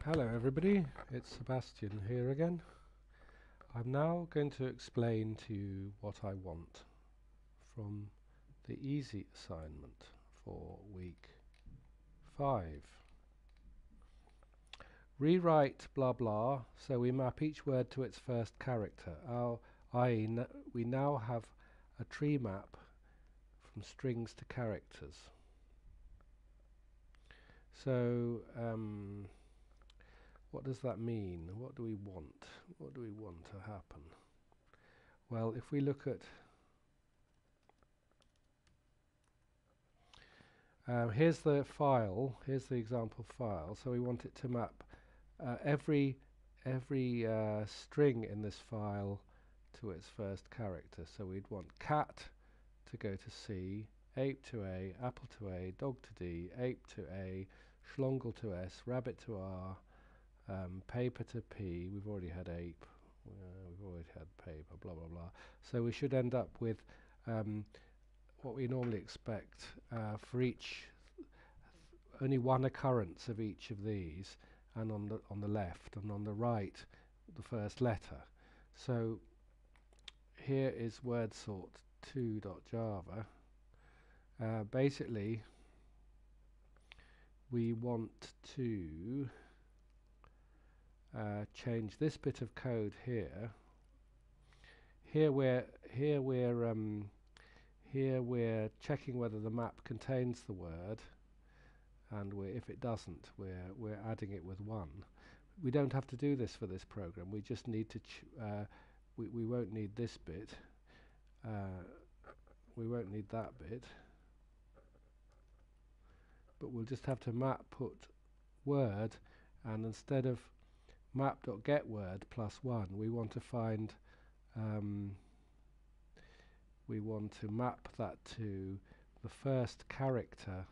Hello everybody, it's Sebastian here again. I'm now going to explain to you what I want from the easy assignment for week 5. Rewrite blah blah, so we map each word to its first character, i.e. we now have a tree map from strings to characters. So what does that mean? What do we want? What do we want to happen? Well, if we look at here's the file, here's the example file, so we want it to map every string in this file to its first character. So we'd want cat to go to C, ape to A, apple to A, dog to D, ape to A, schlongel to S, rabbit to R, paper to P. We've already had ape, we've already had paper, blah blah blah. So we should end up with what we normally expect for each, only one occurrence of each of these, and on the left and on the right the first letter. So here is word sort 2.java. Basically we want to change this bit of code here. Here we're checking whether the map contains the word, and if it doesn't, we're adding it with 1. We don't have to do this for this program. We just need to we won't need this bit. We won't need that bit. But we'll just have to map put word, and instead of map.getWord plus 1, we want to find we want to map that to the first character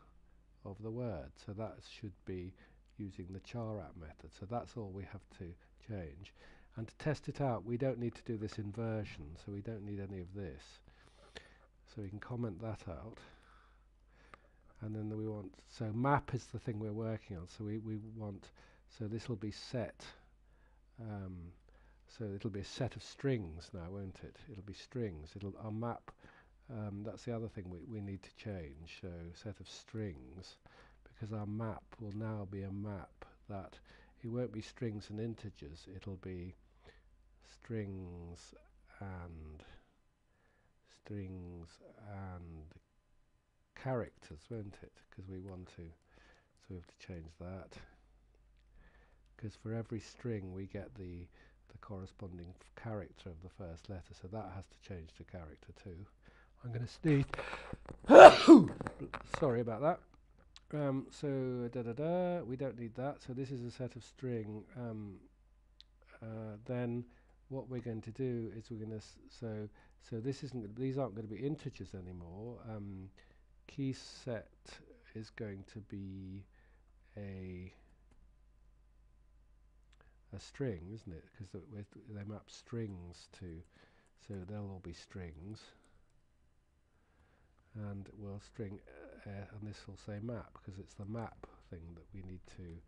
of the word. So that should be using the char_app method. So that's all we have to change. And to test it out, we don't need to do this inversion, so we don't need any of this. So we can comment that out. And then we want, so map is the thing we're working on. So we want, so this will be set. So it'll be a set of strings now, won't it? It'll be strings. Our map, that's the other thing we need to change. So set of strings, because our map will now be a map that it won't be strings and integers. It'll be strings and characters, won't it? Because we want to, so we have to change that. Because for every string we get the corresponding character of the first letter, so that has to change to character too. I'm going to sneeze. Sorry about that. So we don't need that. So this is a set of string. Then what we're going to do is we're going to so this isn't. These aren't going to be integers anymore. Key set is going to be a string, isn't it? Because they map strings to, so they'll all be strings, and we'll string, and this will say map because it's the map thing that we need to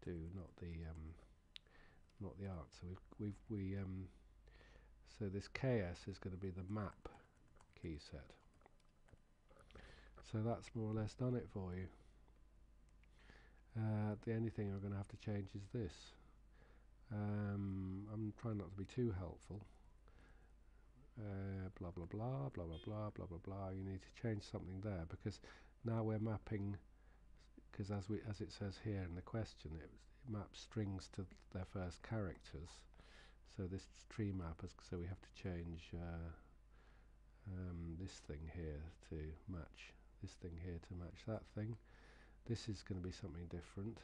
do, not the art. So so this KS is going to be the map key set. So that's more or less done it for you. The only thing we're going to have to change is this. I'm trying not to be too helpful. Blah blah blah blah blah blah blah blah blah. You need to change something there, because now we're mapping. Because as it says here in the question, it maps strings to their first characters. So this tree map is, so we have to change this thing here to match this thing here to match that thing. This is going to be something different.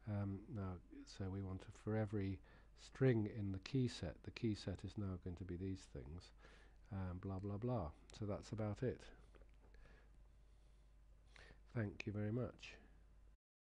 Now, so we want to, for every string in the key set is now going to be these things, blah blah blah. So that's about it. Thank you very much.